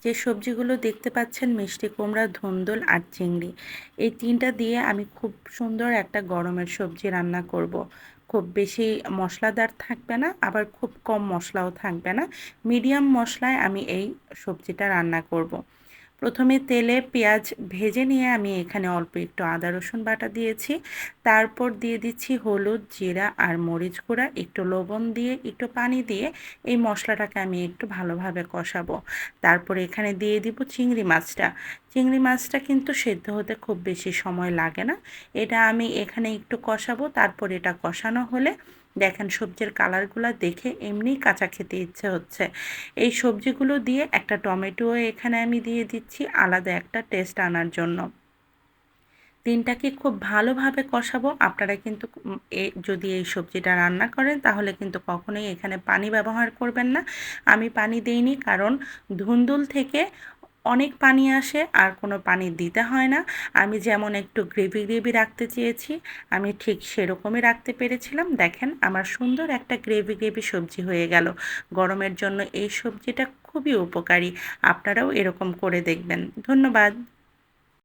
যে সবজিগুলো দেখতে পাচ্ছেন মিষ্টি কুমড়া, ধুন্দুল আর চিংড়ি, এই ৩টা দিয়ে আমি খুব সুন্দর একটা গরমের সবজি রান্না করব। খুব বেশি মশলাদার থাকবে না, আবার খুব কম মশলাও থাকবে না, মিডিয়াম মশলায় আমি এই সবজিটা রান্না করব। প্রথমে তেলে পেঁয়াজ ভেজে নিয়ে আমি এখানে অল্প একটু আদা রসুন বাটা দিয়েছি। তারপর দিয়ে দিচ্ছি হলুদ, জিরা আর মরিচ গুঁড়া, একটু লবণ দিয়ে একটু পানি দিয়ে এই মশলাটাকে আমি একটু ভালোভাবে কষাবো। তারপরে এখানে দিয়ে দিব চিংড়ি মাছটা। চিংড়ি মাছটা কিন্তু সেদ্ধ হতে খুব বেশি সময় লাগে না। এটা আমি এখানে একটু কষাবো, তারপর এটা কষানো হলে দেখেন সবজির কালারগুলো দেখে এমনিই কাঁচা খেতে ইচ্ছে হচ্ছে। এই সবজিগুলো দিয়ে একটা টমেটো এখানে আমি দিয়ে দিচ্ছি আলাদা একটা টেস্ট আনার জন্য। ৩টাকে খুব ভালোভাবে কষাবো। আপনারা কিন্তু যদি এই সবজিটা রান্না করেন তাহলে কিন্তু কখনোই এখানে পানি ব্যবহার করবেন না। আমি পানি দেইনি, কারণ ধুন্দুল থেকে অনেক পানি আসে আর কোনো পানি দিতে হয় না। আমি যেমন একটু গ্রেভি গ্রেভি রাখতে চেয়েছি, আমি ঠিক সেরকমই রাখতে পেরেছিলাম। দেখেন আমার সুন্দর একটা গ্রেভি গ্রেভি সবজি হয়ে গেল। গরমের জন্য এই সবজিটা খুবই উপকারী। আপনারাও এরকম করে দেখবেন। ধন্যবাদ।